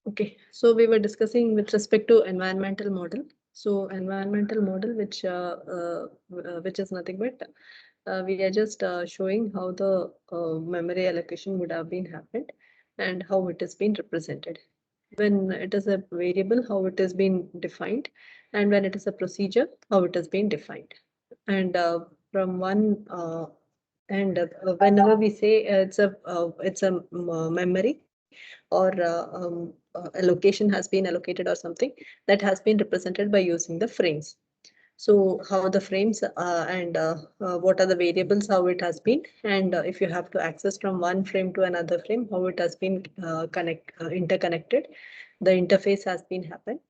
Okay, so we were discussing with respect to environmental model. So environmental model, which is nothing but we are just showing how the memory allocation would have been happened and how it has been represented. When it is a variable, how it has been defined, and when it is a procedure, how it has been defined. And from one and whenever we say it's a memory or a location has been allocated or something that has been represented by using the frames. So how the frames and what are the variables, how it has been, and if you have to access from one frame to another frame, how it has been interconnected, the interface has been happened.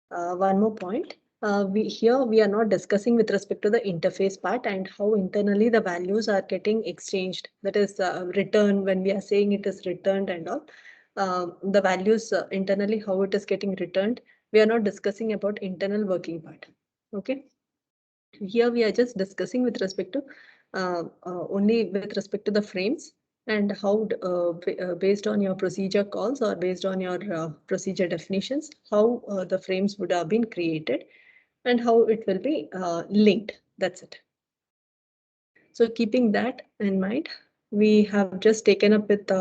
One more point. We are not discussing with respect to the interface part and how internally the values are getting exchanged. That is returned when we are saying it is returned and all. The values internally, how it is getting returned. We are not discussing about internal working part. Okay. Here we are just discussing with respect to only with respect to the frames and how based on your procedure calls or based on your procedure definitions, how the frames would have been created and how it will be linked. That's it. So keeping that in mind, we have just taken up with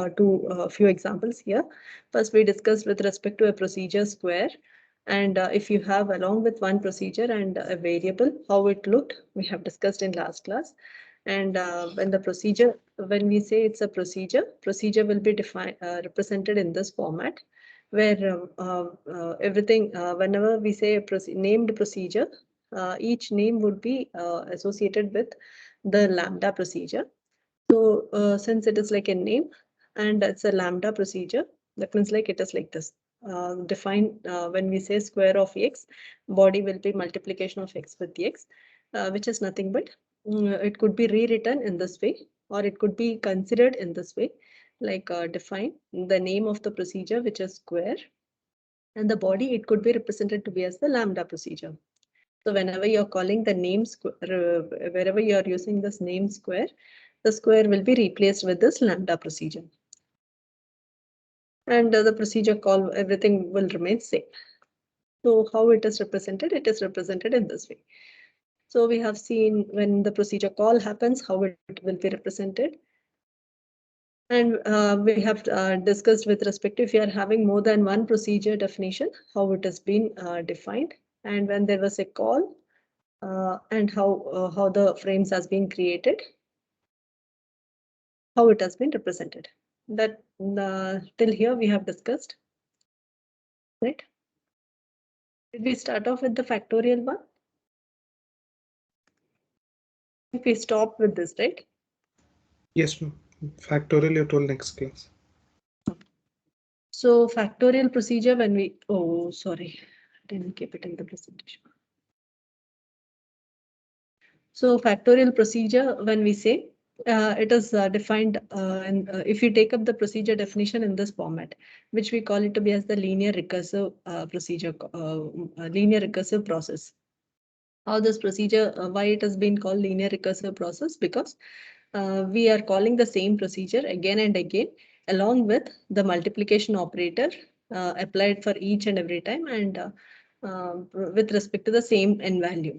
few examples here. First, we discussed with respect to a procedure square. And if you have along with one procedure and a variable, how it looked, we have discussed in last class. And when we say it's a procedure will be defined, represented in this format, where everything, whenever we say a named procedure, each name would be associated with the lambda procedure. So since it is like a name and it's a lambda procedure, that means like it is like this. Define when we say square of x, body will be multiplication of x with x, which is nothing but it could be rewritten in this way, or it could be considered in this way, like define the name of the procedure, which is square, and the body, it could be represented to be as the lambda procedure. So whenever you're calling the name square, wherever you're using this name square, the square will be replaced with this lambda procedure. And the procedure call, everything will remain same. So how it is represented in this way. So we have seen when the procedure call happens, how it will be represented. And we have discussed with respect to if you are having more than one procedure definition, how it has been defined. And when there was a call, and how the frames has been created, how it has been represented. That till here we have discussed, right? Did we start off with the factorial one? If we stop with this, right? Yes, ma'am. Factorial you told next class. So factorial procedure when we, oh, sorry, I didn't keep it in the presentation. So factorial procedure, when we say it is defined, and if you take up the procedure definition in this format, which we call it to be as the linear recursive procedure, linear recursive process. How this procedure, why it has been called linear recursive process? Because we are calling the same procedure again and again, along with the multiplication operator applied for each and every time, and with respect to the same n value.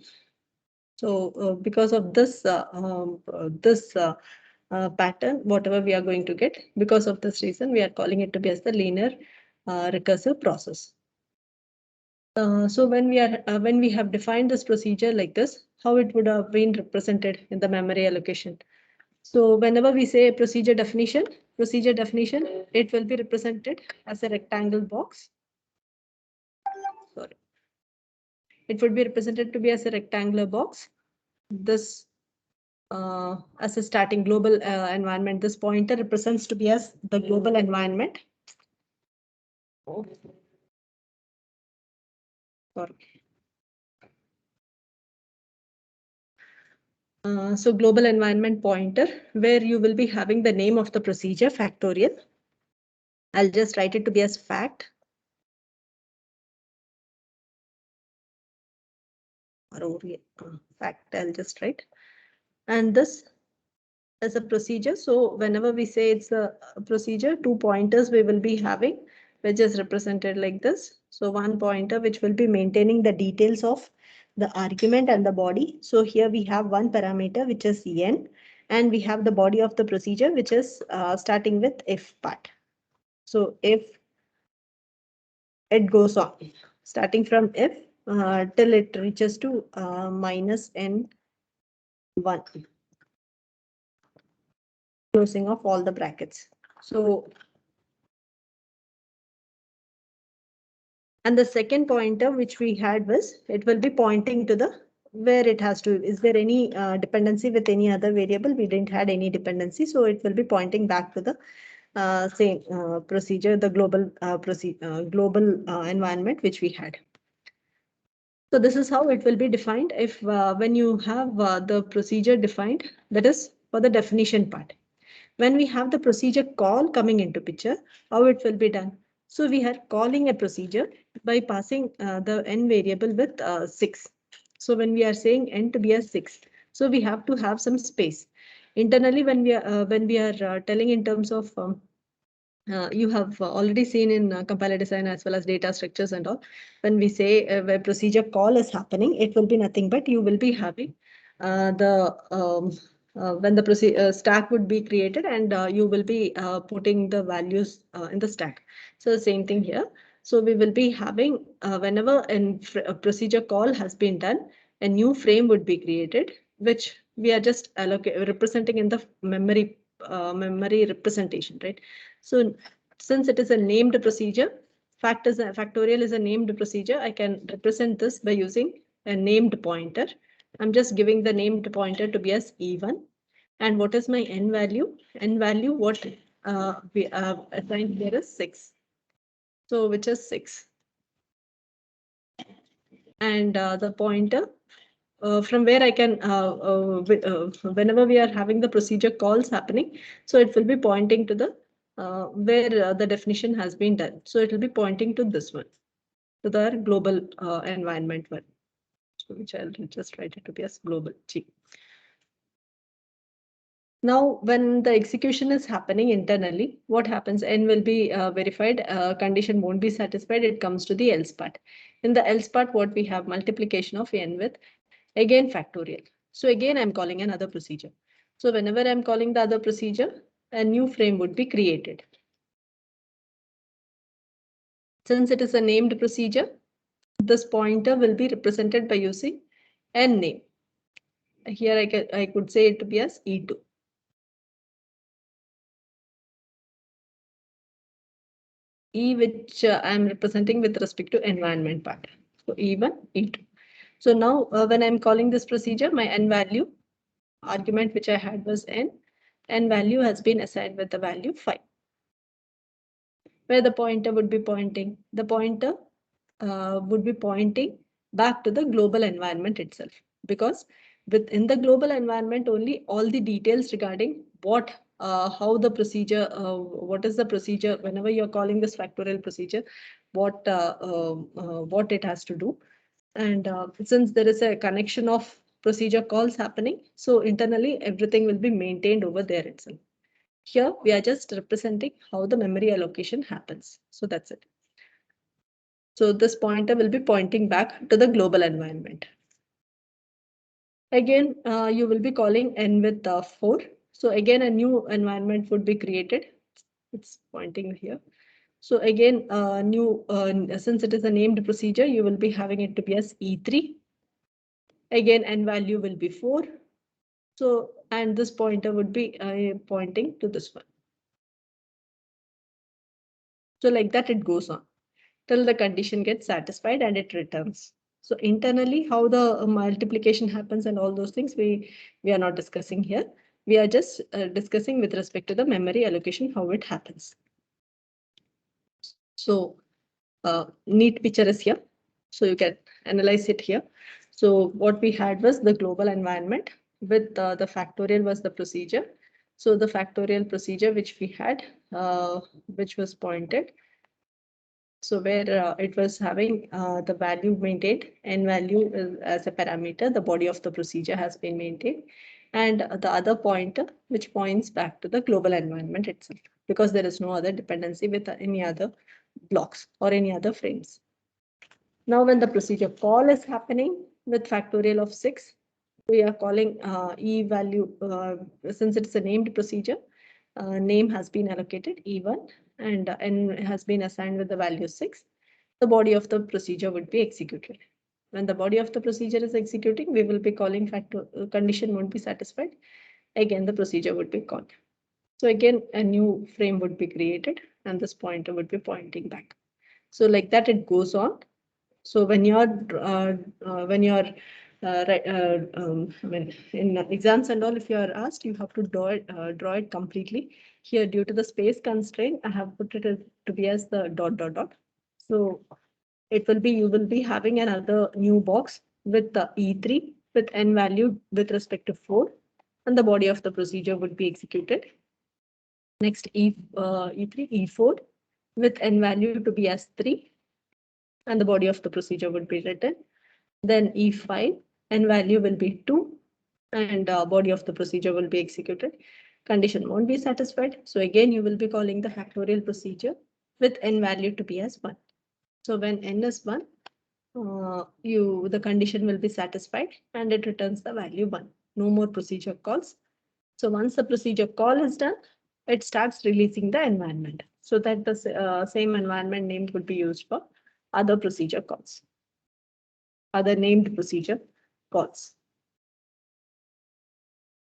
So because of this pattern, whatever we are going to get, because of this reason, we are calling it to be as the linear recursive process. So when we have defined this procedure like this, how it would have been represented in the memory allocation. So whenever we say procedure definition, it will be represented as a rectangle box. Sorry. It would be represented to be as a rectangular box. This as a starting global environment. This pointer represents to be as the global environment. Oh. Sorry. So global environment pointer, where you will be having the name of the procedure, factorial. I'll just write it to be as fact. Or fact, I'll just write. And this as a procedure. So whenever we say it's a procedure, 2 pointers we will be having. which is represented like this. So one pointer which will be maintaining the details of the argument and the body. So here we have one parameter which is n, and we have the body of the procedure which is starting with if part. So if it goes on, starting from if till it reaches to minus n1, closing of all the brackets. So, and the second pointer which we had was, it will be pointing to the where it has to, is there any dependency with any other variable? We didn't had any dependency, so it will be pointing back to the same procedure, the global environment which we had. So this is how it will be defined if when you have the procedure defined, that is for the definition part. When we have the procedure call coming into picture, how it will be done? So we are calling a procedure by passing the n variable with 6. So when we are saying n to be a 6, so we have to have some space. Internally, when we are telling in terms of you have already seen in compiler design as well as data structures and all. When we say where procedure call is happening, it will be nothing but you will be having when the stack would be created, and you will be putting the values in the stack. So the same thing here. So we will be having whenever a procedure call has been done, a new frame would be created, which we are just representing in the memory representation, right? So since it is a named procedure, factorial is a named procedure, I can represent this by using a named pointer. I'm just giving the named pointer to be as E1. And what is my n value? N value, what we have assigned here is 6. So which is 6. And the pointer from where I can, whenever we are having the procedure calls happening, so it will be pointing to the where the definition has been done. So it will be pointing to this one, to the global environment one, so which I'll just write it to be as global G. Now, when the execution is happening internally, what happens? N will be verified, condition won't be satisfied, it comes to the else part. In the else part, what we have? Multiplication of n with, again, factorial. So again, I'm calling another procedure. So whenever I'm calling the other procedure, a new frame would be created. Since it is a named procedure, this pointer will be represented by using n name. Here I could say it to be as E2. E which I'm representing with respect to environment part. So E1, E2. So now when I'm calling this procedure, my n value argument which I had was n value has been assigned with the value 5. Where the pointer would be pointing? The pointer would be pointing back to the global environment itself, because within the global environment only all the details regarding what how the procedure, what is the procedure, whenever you're calling this factorial procedure, what it has to do. And since there is a connection of procedure calls happening, so internally everything will be maintained over there itself. Here we are just representing how the memory allocation happens. So that's it. So this pointer will be pointing back to the global environment. Again, you will be calling n with 4. So again, a new environment would be created. It's pointing here. So again, since it is a named procedure, you will be having it to be as E3. Again, n value will be 4. So, and this pointer would be pointing to this one. So like that, it goes on till the condition gets satisfied and it returns. So internally, how the multiplication happens and all those things, we are not discussing here. We are just discussing with respect to the memory allocation, how it happens. So neat picture is here. So you can analyze it here. So what we had was the global environment with the factorial was the procedure. So the factorial procedure which we had, which was pointed. So where it was having the value maintained, n value as a parameter, the body of the procedure has been maintained. And the other pointer, which points back to the global environment itself, because there is no other dependency with any other blocks or any other frames. Now, when the procedure call is happening with factorial of 6, we are calling E value, since it's a named procedure, name has been allocated E1 and N has been assigned with the value 6. The body of the procedure would be executed. When the body of the procedure is executing, we will be calling condition won't be satisfied. Again, the procedure would be called. So again, a new frame would be created and this pointer would be pointing back. So like that, it goes on. So when you're in exams and all, if you are asked, you have to draw it completely. Here, due to the space constraint, I have put it to be as the dot dot dot. So it will be, you will be having another new box with the E3 with n value with respect to 4, and the body of the procedure would be executed. Next E3, E4 with n value to be as 3, and the body of the procedure would be written. Then E5, n value will be 2, and body of the procedure will be executed. Condition won't be satisfied. So again, you will be calling the factorial procedure with n value to be as 1. So when n is 1, the condition will be satisfied and it returns the value 1. No more procedure calls. So once the procedure call is done, it starts releasing the environment, so that the same environment name could be used for other procedure calls, other named procedure calls.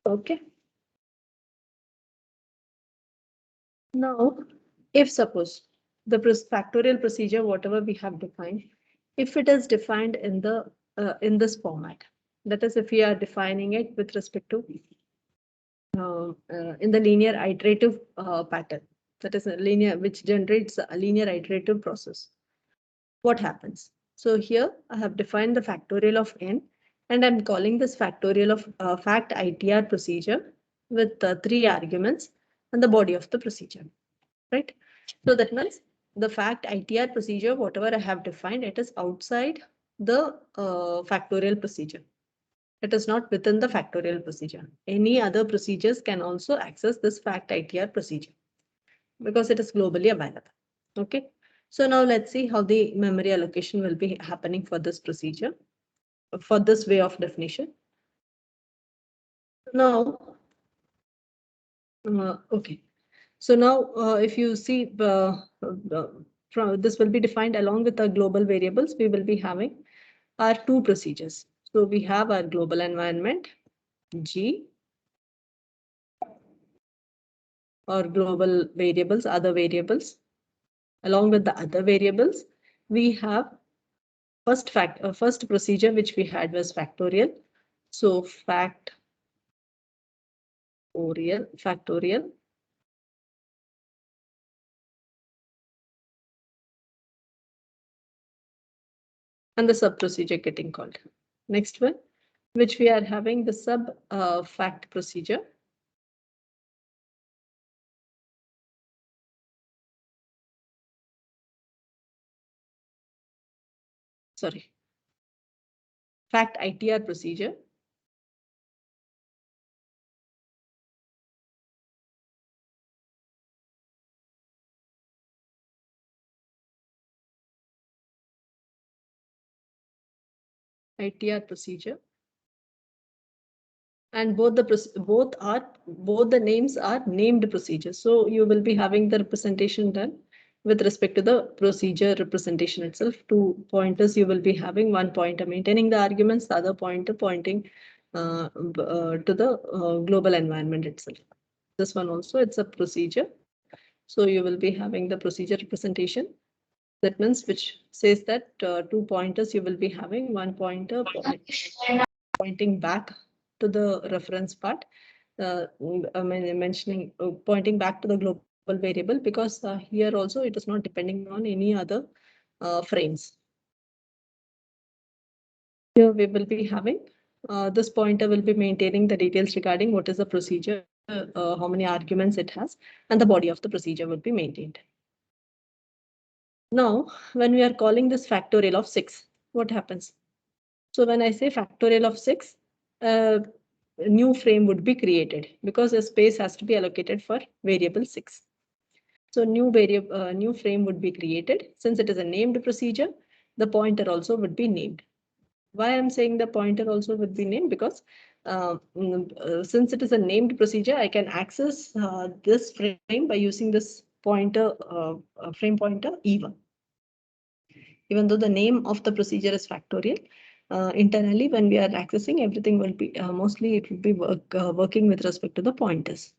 Okay. Now, if suppose the factorial procedure, whatever we have defined, if it is defined in the in this format, that is, if we are defining it with respect to in the linear iterative pattern, that is a linear which generates a linear iterative process, what happens? So here I have defined the factorial of n, and I'm calling this factorial of fact ITR procedure with 3 arguments and the body of the procedure, right? So that means the fact ITR procedure, whatever I have defined, it is outside the factorial procedure. It is not within the factorial procedure. Any other procedures can also access this fact ITR procedure because it is globally available. Okay. So now let's see how the memory allocation will be happening for this procedure, for this way of definition. Now, okay. So now if you see from this will be defined along with the global variables, we will be having our 2 procedures. So we have our global environment G, or global variables, other variables. Along with the other variables, we have first procedure which we had was factorial. So factorial. And the sub procedure getting called. Next one, which we are having the sub fact procedure. Sorry. Fact ITR procedure. ITR procedure. And both the names are named procedures. So you will be having the representation done with respect to the procedure representation itself. 2 pointers you will be having, 1 pointer maintaining the arguments, the other pointer pointing to the global environment itself. This one also, it's a procedure. So you will be having the procedure representation. That means which says that 2 pointers you will be having, 1 pointer pointing back to the reference part, mentioning pointing back to the global variable, because here also it is not depending on any other frames. Here we will be having this pointer will be maintaining the details regarding what is the procedure, how many arguments it has, and the body of the procedure will be maintained. Now, when we are calling this factorial of 6, what happens? So when I say factorial of 6, a new frame would be created because a space has to be allocated for variable 6. So new variable, new frame would be created. Since it is a named procedure, the pointer also would be named. Why I'm saying the pointer also would be named? Because since it is a named procedure, I can access this frame by using this pointer, frame pointer E1. Even though the name of the procedure is factorial, internally when we are accessing, everything will be mostly it will be working with respect to the pointers.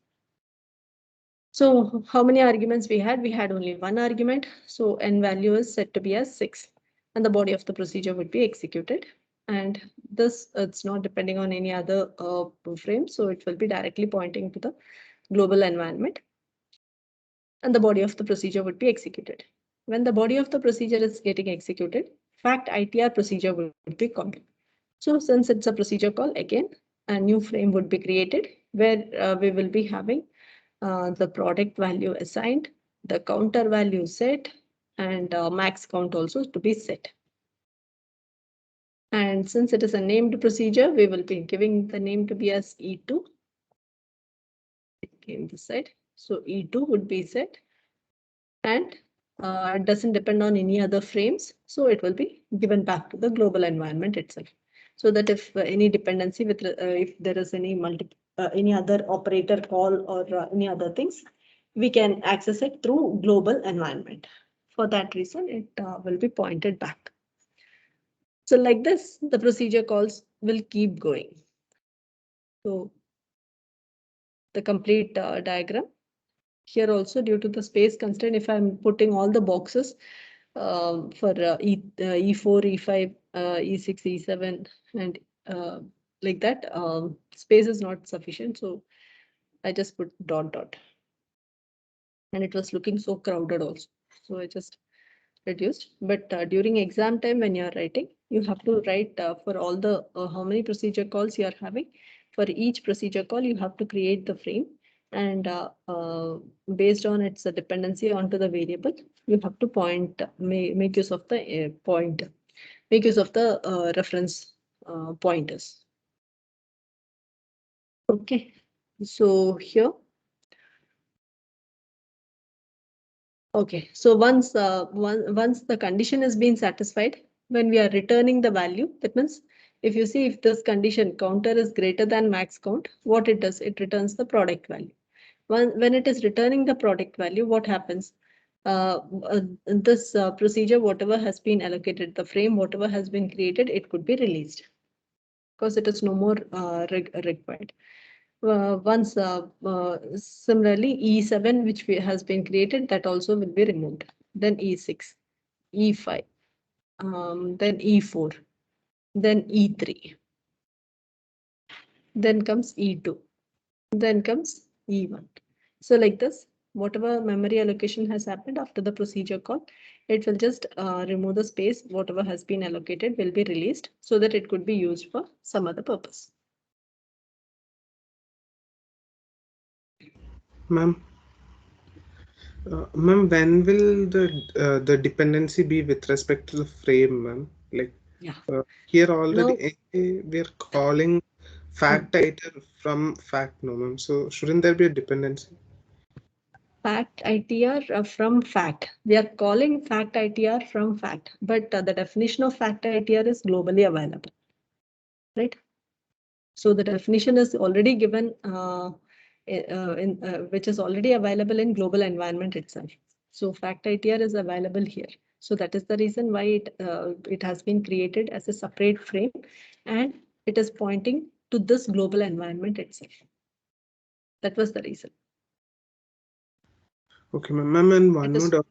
So how many arguments we had? We had only one argument. So n value is set to be as 6 and the body of the procedure would be executed. And this it's not depending on any other frame. So it will be directly pointing to the global environment and the body of the procedure would be executed. When the body of the procedure is getting executed, fact ITR procedure would be called. So since it's a procedure call, again, a new frame would be created where we will be having the product value assigned, the counter value set, and max count also to be set. And since it is a named procedure, we will be giving the name to be as E2. Again, the set. So E2 would be set and it doesn't depend on any other frames. So it will be given back to the global environment itself. So that if any dependency with if there is any other operator call or any other things, we can access it through global environment. For that reason, it will be pointed back. So like this, the procedure calls will keep going. So the complete diagram. Here also, due to the space constraint, if I'm putting all the boxes for E4, E5, E6, E7, and like that, space is not sufficient. So I just put dot dot. And it was looking so crowded also. So I just reduced. But during exam time, when you're writing, you have to write for all the how many procedure calls you are having. For each procedure call, you have to create the frame. And based on its dependency onto the variable, you have to point, make use of the point, make use of the reference pointers. Okay, so here. Okay, so once the condition has been satisfied, when we are returning the value, that means if you see if this condition counter is greater than max count, what it does, it returns the product value. When it is returning the product value, what happens? This procedure, whatever has been allocated, the frame, whatever has been created, it could be released because it is no more required. Once similarly E7 which has been created, that also will be removed. Then E6, E5, then E4, then E3, then comes E2, then comes E1. So like this, whatever memory allocation has happened after the procedure call, it will just remove the space, whatever has been allocated will be released so that it could be used for some other purpose. Ma'am, ma'am, when will the dependency be with respect to the frame, ma'am? Like Yeah. here already Now, we're calling fact item from fact, no, ma'am. So shouldn't there be a dependency? Fact ITR from fact. We are calling fact ITR from fact, but the definition of fact ITR is globally available, right? So the definition is already given which is already available in global environment itself. So fact ITR is available here. So that is the reason why it has been created as a separate frame and it is pointing to this global environment itself. That was the reason. Okay, ma'am, and one more doubt.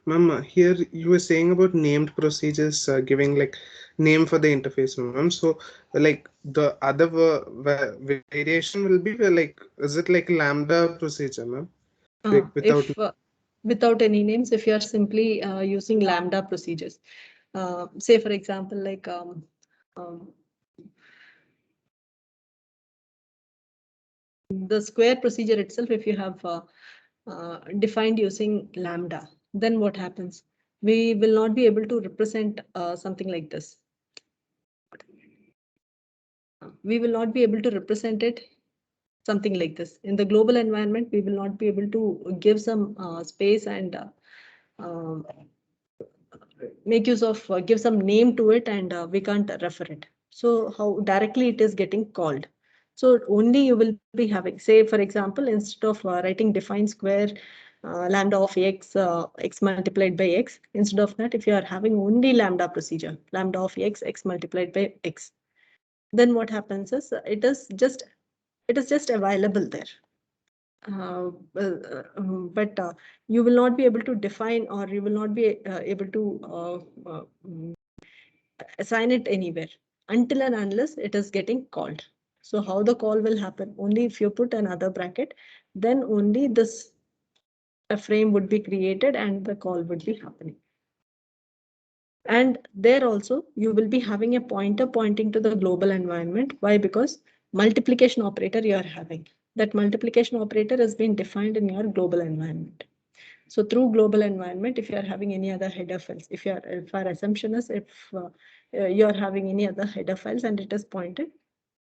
Ma'am, here you were saying about named procedures giving like name for the interface, ma'am. So, like the other variation will be like, is it like lambda procedure, ma'am? Like without. If without any names, if you are simply using lambda procedures, say for example, like the square procedure itself, if you have defined using lambda, then what happens? We will not be able to represent something like this. We will not be able to represent it something like this. In the global environment, we will not be able to give some space and um, make use of give some name to it, and we can't refer it. So how directly it is getting called. So only you will be having, say for example, instead of writing define square lambda of x multiplied by x, instead of that, if you are having only lambda procedure, lambda of x multiplied by x, then what happens is it is just available there. But you will not be able to define, or you will not be able to assign it anywhere until and unless it is getting called. So how the call will happen? Only if you put another bracket, then only this a frame would be created and the call would be happening. And there also you will be having a pointer pointing to the global environment. Why? Because multiplication operator you are having. That multiplication operator has been defined in your global environment. So through global environment, if you are having any other header files, if our assumption is if you are having any other header files and it is pointed,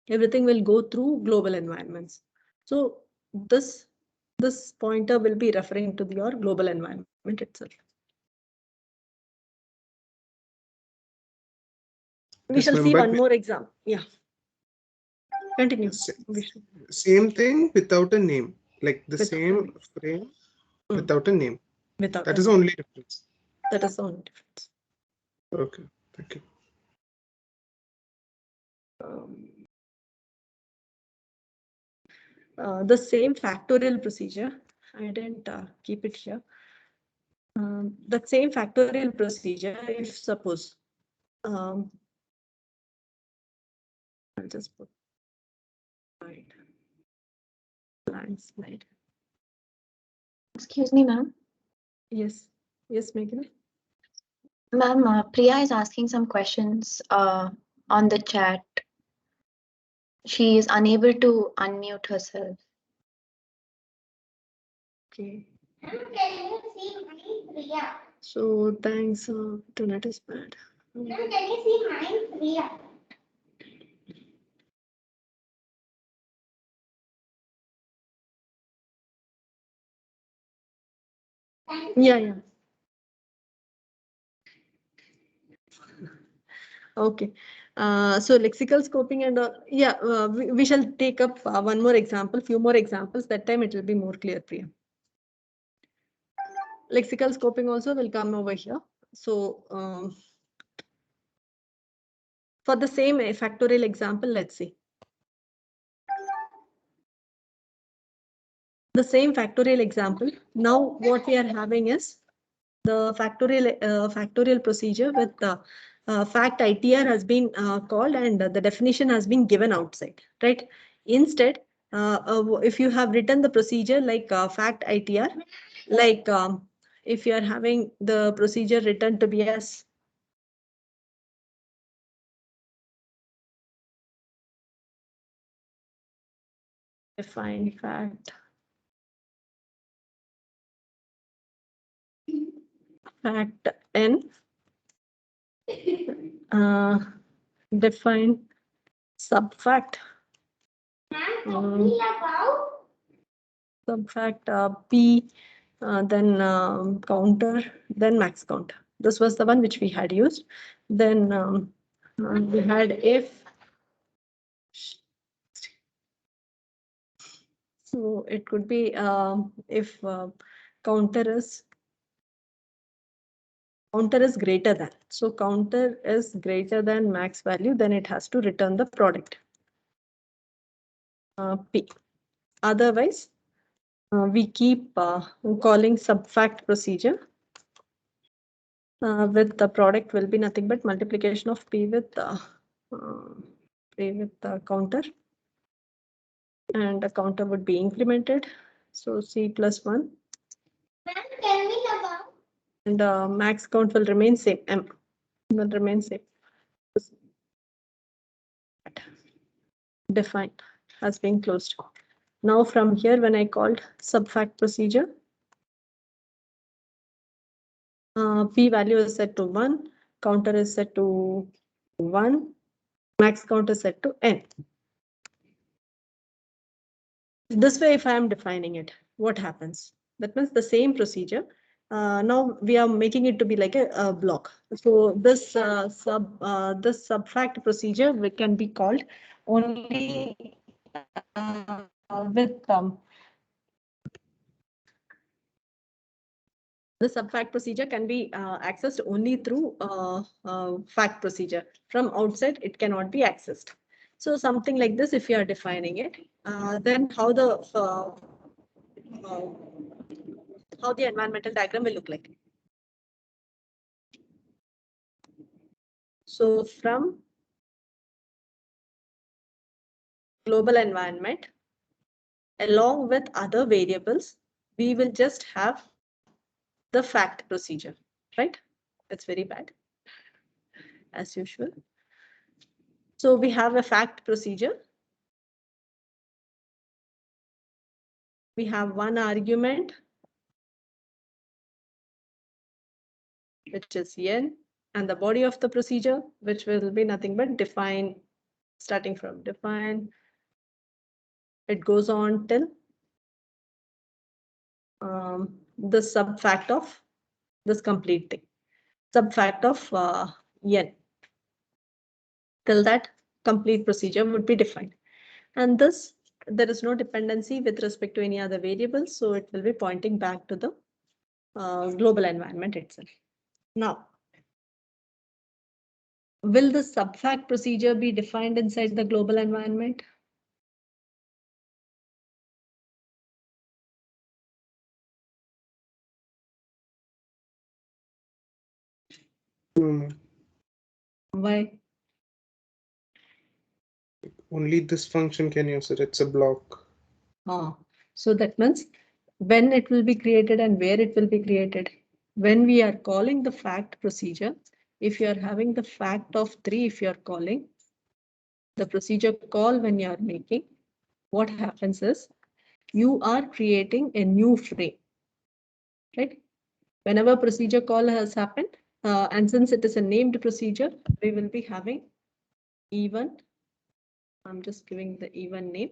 everything will go through global environments. So this pointer will be referring to your global environment itself. We Yes, shall ma'am, see but one more example. Yeah. Continue. same thing without a name, like the Without same frame Mm. without a name. Without That a is name. only difference. That is the only difference. Okay, thank you. The same factorial procedure, I didn't keep it here. The same factorial procedure, if suppose, I'll just put blank slide. Excuse me, ma'am. Yes, yes, Meghna. Ma'am, Priya is asking some questions on the chat. She is unable to unmute herself. Okay. Can you see mine, Priya? So thanks, internet is bad. Can you see mine, Priya? Yeah. Okay. So lexical scoping and we shall take up one more example, few more examples. That time it will be more clear, Priya. Lexical scoping also will come over here. So for the same factorial example, let's see. The same factorial example. Now what we are having is the factorial procedure with the fact ITR has been called, and the definition has been given outside, right? Instead, if you have written the procedure like fact ITR, like if you are having the procedure written to be as define fact n define subfact subfact p, then counter, then max count. This was the one which we had used. Then we had if. So it could be if counter is greater than. So counter is greater than max value, then it has to return the product p. Otherwise, we keep calling subfact procedure. With the product will be nothing but multiplication of p with the counter, and the counter would be incremented. So c plus 1. Tell me about. And max count will remain same. M will remain same. Defined has been closed. Now from here, when I called subfact procedure, p value is set to 1, counter is set to 1, max count is set to n. this way, if I am defining it, what happens? That means the same procedure. Now we are making it to be like a block. So this this subfact procedure can be called only with the subfact procedure can be accessed only through fact procedure. From outside, it cannot be accessed. So something like this, if you are defining it, then how the environmental diagram will look like. So from global environment, along with other variables, we will just have the fact procedure, right? That's very bad, as usual. So we have a fact procedure. We have one argument, which is n, and the body of the procedure, which will be nothing but define, starting from define. It goes on till the subfact of this complete thing, subfact of n. Till that complete procedure would be defined. And this, there is no dependency with respect to any other variables, so it will be pointing back to the global environment itself. Now, will the subfact procedure be defined inside the global environment? Why? Only this function can use it. It's a block. So that means when it will be created and where it will be created. When we are calling the fact procedure, if you are having the fact of 3, if you are calling the procedure call when you are making, what happens is you are creating a new frame, right? Whenever procedure call has happened, and since it is a named procedure, we will be having even. I'm just giving the even name,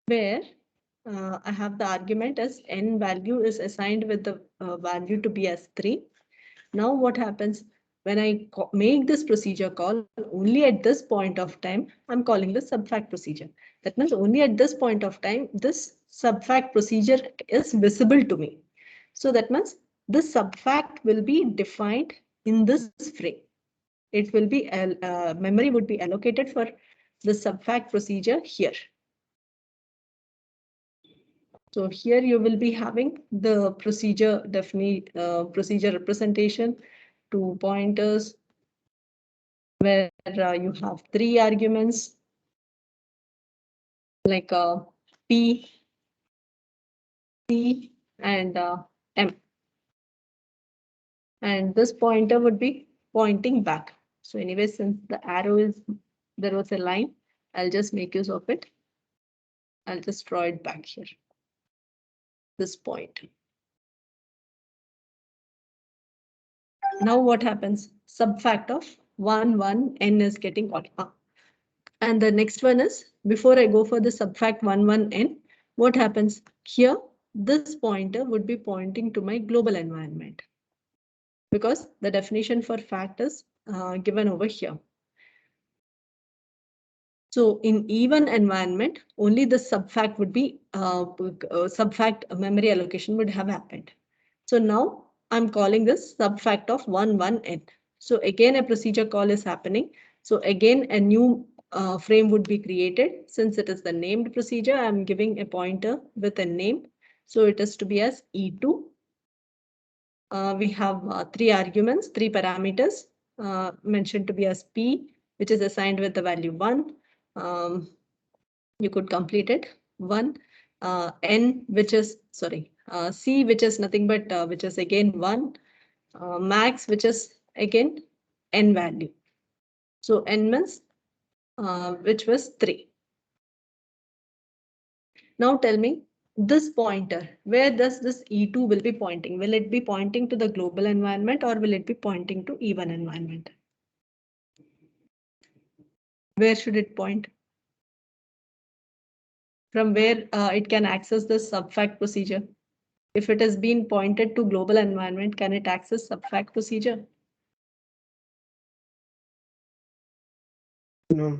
where I have the argument as n value is assigned with the value to be as 3. Now what happens when I make this procedure call only at this point of time, I'm calling the subfact procedure. That means only at this point of time, this subfact procedure is visible to me. So that means this subfact will be defined in this frame. It will be, memory would be allocated for the subfact procedure here. So here you will be having the procedure procedure representation, 2 pointers, where you have 3 arguments like P, C, and M. And this pointer would be pointing back. So anyway, since the arrow is, there was a line, I'll just make use of it. I'll just draw it back here. This point. Now what happens? Subfact of 1, 1, n is getting called up. And the next one is, before I go for the subfact 1, 1, n, what happens? Here, this pointer would be pointing to my global environment, because the definition for fact is given over here. So in even environment, only the subfact would be, subfact memory allocation would have happened. So now I'm calling this subfact of 1, 1, n. So again, a procedure call is happening. So again, a new frame would be created. Since it is the named procedure, I'm giving a pointer with a name. So it is to be as E2. We have 3 arguments, 3 parameters mentioned to be as P, which is assigned with the value 1. You could complete it. 1, N, which is, sorry, C, which is nothing but, which is again 1, max, which is again N value. So N means, which was 3. Now tell me, this pointer, where does this E2 will be pointing? Will it be pointing to the global environment or will it be pointing to even environment? Where should it point? from where it can access the subfact procedure. If it has been pointed to global environment, can it access subfact procedure? No.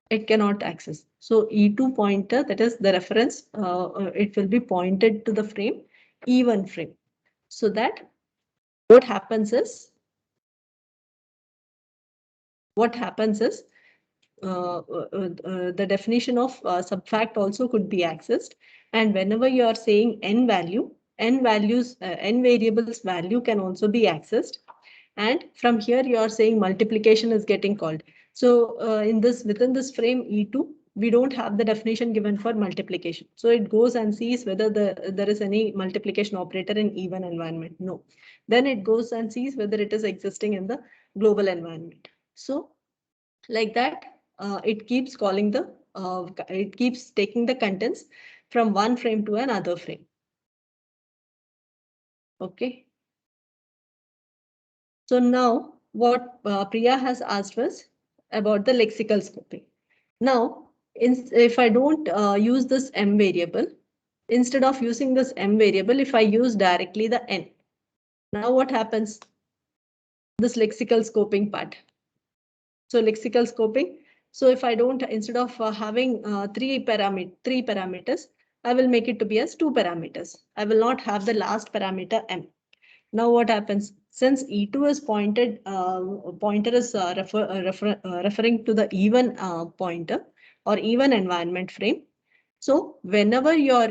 It cannot access. So E2 pointer, that is the reference, it will be pointed to the frame, E1 frame. So that what happens is the definition of subfact also could be accessed. And whenever you are saying n value, n variables value can also be accessed. And from here you are saying multiplication is getting called. So within this frame E2, we don't have the definition given for multiplication. So it goes and sees whether there is any multiplication operator in even environment. No. Then it goes and sees whether it is existing in the global environment. So like that, it keeps it keeps taking the contents from one frame to another frame. Okay. So now what Priya has asked was about the lexical scoping. Now, if I don't use this m variable, instead of using this m variable, if I use directly the n, now what happens? This lexical scoping part. So lexical scoping. So if I don't, instead of having three parameters, I will make it to be as 2 parameters. I will not have the last parameter m. Now what happens? Since E2 is pointer is referring to the even pointer or even environment frame. So whenever you're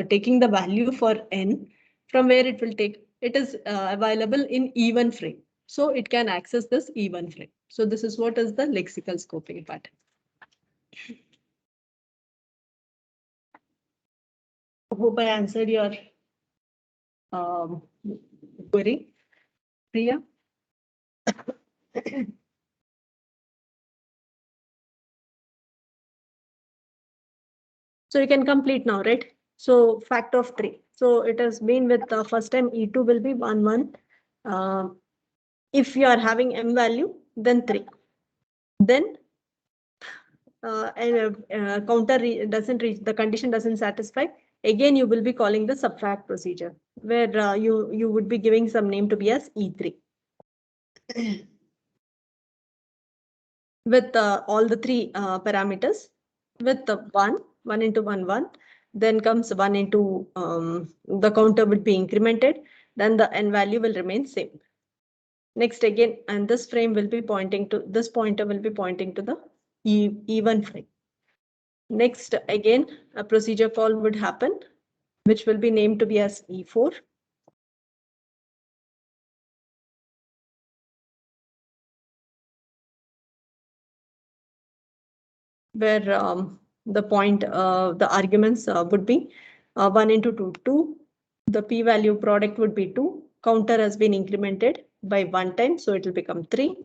taking the value for n, from where it will take, it is available in even frame. So it can access this even frame. So this is what is the lexical scoping part. Hope I answered your query, Priya. So you can complete now, right? So factor of 3. So it has been with the first time E2 will be 1, 1. If you are having m value, then 3. Then counter doesn't reach, the condition doesn't satisfy. Again, you will be calling the subtract procedure, where you would be giving some name to be as E3. With all the three parameters, with the 1 into 1, 1, then comes 1 into the counter would be incremented, then the n value will remain same. Next again, and this frame will be pointing to, this pointer will be pointing to the even frame. Next again, a procedure call would happen, which will be named to be as E4. Where the arguments would be 1 into 2, 2. The p-value product would be 2. Counter has been incremented by 1 time, so it will become 3.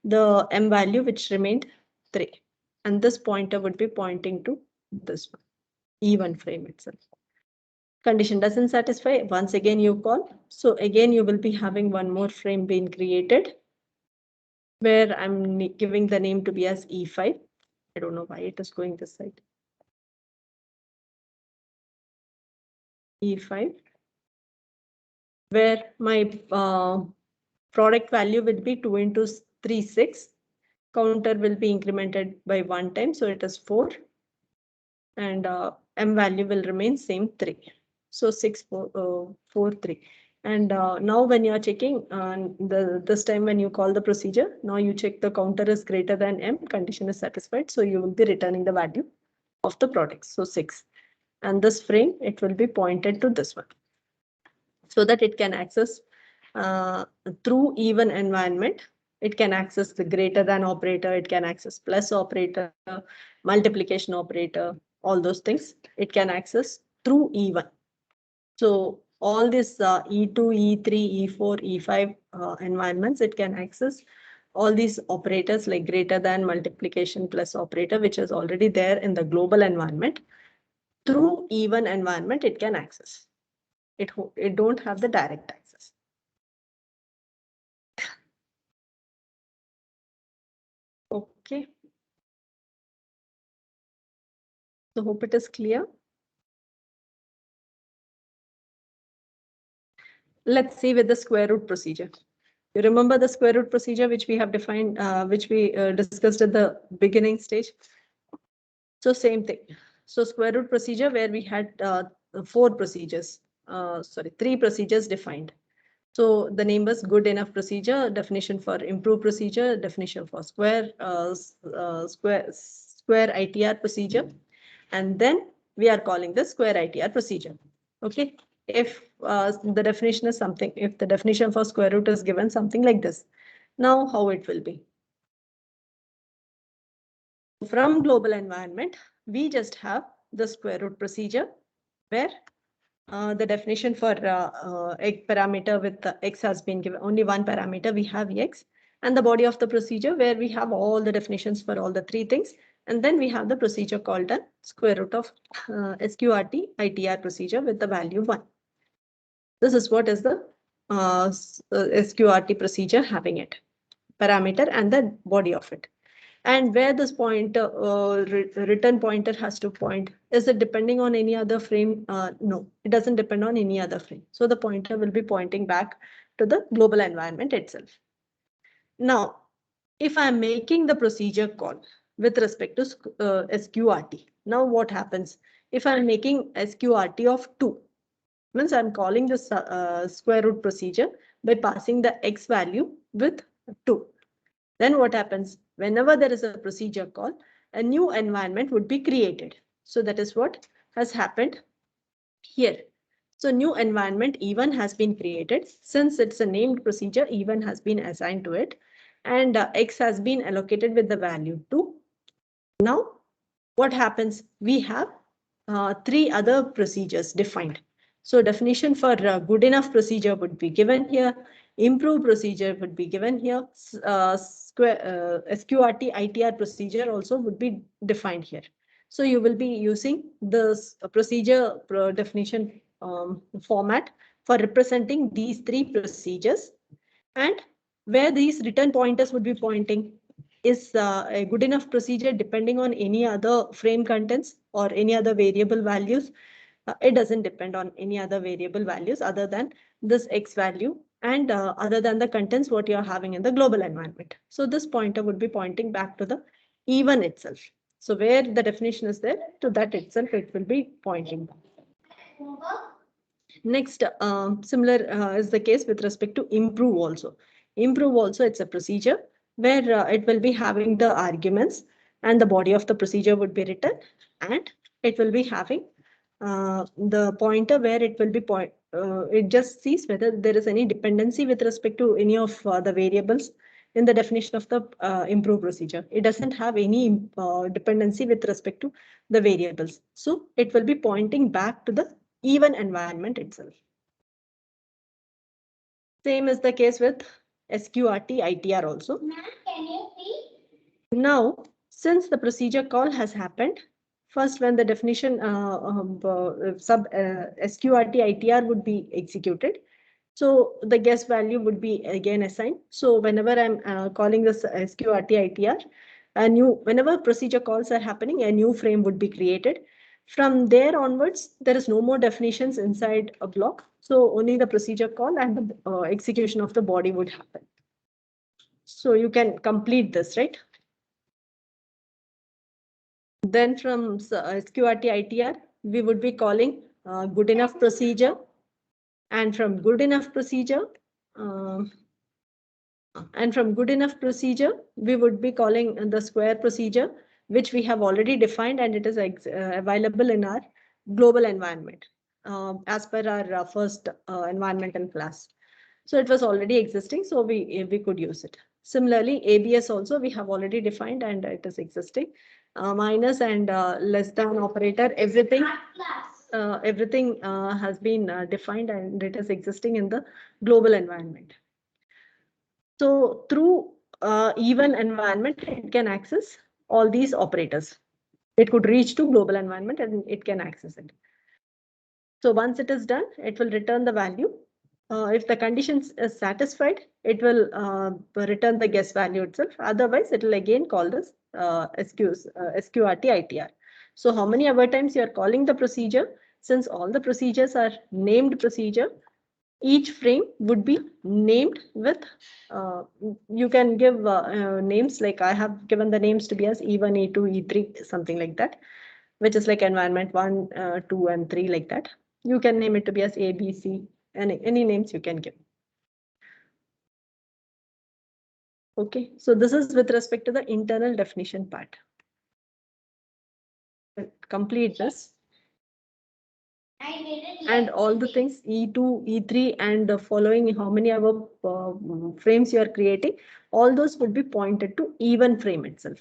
The m value which remained 3. And this pointer would be pointing to this one, even frame itself. Condition doesn't satisfy, once again you call. So again you will be having one more frame being created, where I'm giving the name to be as E5. I don't know why it is going this side. E5, where my product value will be 2 into 3, 6. Counter will be incremented by 1 time, so it is 4. And m value will remain same, 3. So 6, 4, 4, 3. And now when you are checking this time when you call the procedure, now you check the counter is greater than m, condition is satisfied. So you will be returning the value of the product. So 6. And this frame, it will be pointed to this one, so that it can access through even environment. It can access the greater than operator, it can access plus operator, multiplication operator, all those things. It can access through even. So all this E2, E3, E4, E5 environments, it can access all these operators like greater than, multiplication, plus operator, which is already there in the global environment. Through even environment, it can access. It don't have the direct access. Okay. So hope it is clear. Let's see with the square root procedure. You remember the square root procedure which we have defined, which we discussed at the beginning stage. So same thing. So square root procedure where we had three procedures defined. So the name was good enough procedure, definition for improved procedure, definition for square ITR procedure, and then we are calling the square ITR procedure. Okay, if the definition is something, if the definition for square root is given something like this, now how it will be? From global environment, we just have the square root procedure where the definition for x parameter with x has been given, only one parameter, we have x, and the body of the procedure where we have all the definitions for all the three things, and then we have the procedure called a square root of SQRT ITR procedure with the value 1. This is what is the SQRT procedure having it, parameter and the body of it. And where this pointer, return pointer has to point, is it depending on any other frame? No, it doesn't depend on any other frame. So the pointer will be pointing back to the global environment itself. Now, if I'm making the procedure call with respect to SQRT, now what happens? If I'm making SQRT of 2, means I'm calling the square root procedure by passing the x value with 2. Then what happens? Whenever there is a procedure call, a new environment would be created. So that is what has happened here. So new environment E1 has been created. Since it's a named procedure, E1 has been assigned to it, and x has been allocated with the value 2. Now, what happens? We have 3 other procedures defined. So definition for good enough procedure would be given here. Improved procedure would be given here. SQRT ITR procedure also would be defined here. So you will be using this procedure definition format for representing these 3 procedures, and where these return pointers would be pointing is a good enough procedure depending on any other frame contents or any other variable values. It doesn't depend on any other variable values other than this x value and other than the contents what you're having in the global environment. So this pointer would be pointing back to the E1 itself. So where the definition is there, to that itself it will be pointing back. Next, similar is the case with respect to improve also. Improve also, it's a procedure where it will be having the arguments and the body of the procedure would be written, and it will be having the pointer where it will be it just sees whether there is any dependency with respect to any of the variables in the definition of the improve procedure. It doesn't have any dependency with respect to the variables. So it will be pointing back to the even environment itself. Same is the case with SQRT ITR also. Ma'am, can you see? Now, since the procedure call has happened, first when the definition SQRT ITR would be executed, so the guess value would be again assigned. So whenever I'm calling this SQRT ITR, whenever procedure calls are happening, a new frame would be created. From there onwards, there is no more definitions inside a block. So only the procedure call and the execution of the body would happen. So you can complete this, right? Then from SQRT ITR, we would be calling good enough procedure. And from good enough procedure, we would be calling the square procedure, which we have already defined, and it is available in our global environment as per our first environmental class. So it was already existing, so we could use it. Similarly, ABS also we have already defined and it is existing. Minus and less than operator, everything has been defined and it is existing in the global environment. So through even environment, it can access all these operators. It could reach to global environment and it can access it. So once it is done, it will return the value. If the conditions is satisfied, it will return the guess value itself. Otherwise, it will again call this SQRT ITR. So how many ever times you are calling the procedure? Since all the procedures are named procedure, each frame would be named with, you can give names, like I have given the names to be as E1, E2, E3, something like that, which is like environment 1, 2, and 3, like that. You can name it to be as A, B, C, any names you can give. Okay, so this is with respect to the internal definition part. Complete this. I didn't. And all the things E2, E3, and the following, how many other frames you are creating, all those would be pointed to E1 frame itself.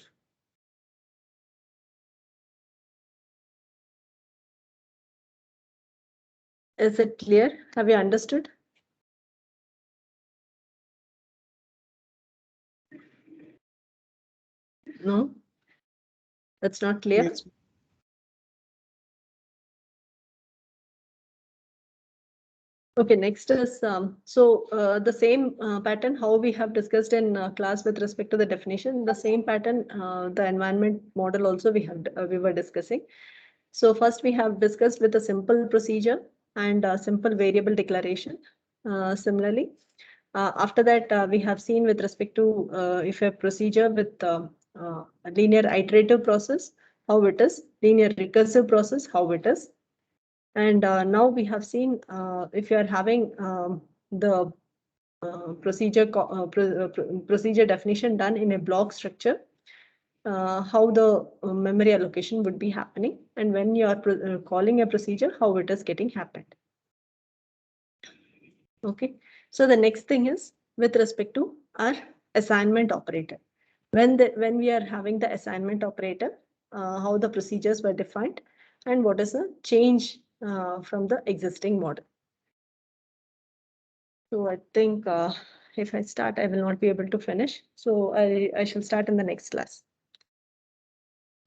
Is it clear? Have you understood? No, that's not clear. Yes. Okay, next is the same pattern how we have discussed in class with respect to the definition. The same pattern, the environment model also we were discussing. So first we have discussed with a simple procedure and a simple variable declaration. Similarly, after that we have seen with respect to if a procedure with a linear iterative process, how it is, linear recursive process, how it is. And now we have seen if you are having the procedure definition done in a block structure, how the memory allocation would be happening, and when you are calling a procedure, how it is getting happened. Okay, so the next thing is with respect to our assignment operator. When we are having the assignment operator, how the procedures were defined, and what is the change from the existing model. So I think if I start, I will not be able to finish. So I shall start in the next class.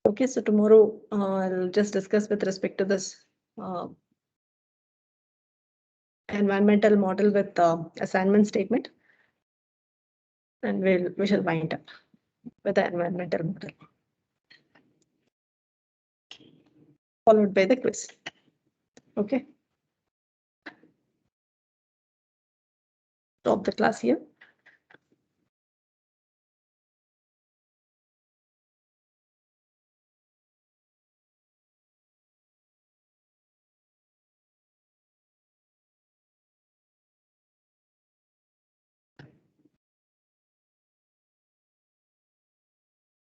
Okay, so tomorrow I'll just discuss with respect to this environmental model with assignment statement. And we shall wind up with the environmental model, followed by the quiz. Okay. Stop the class here.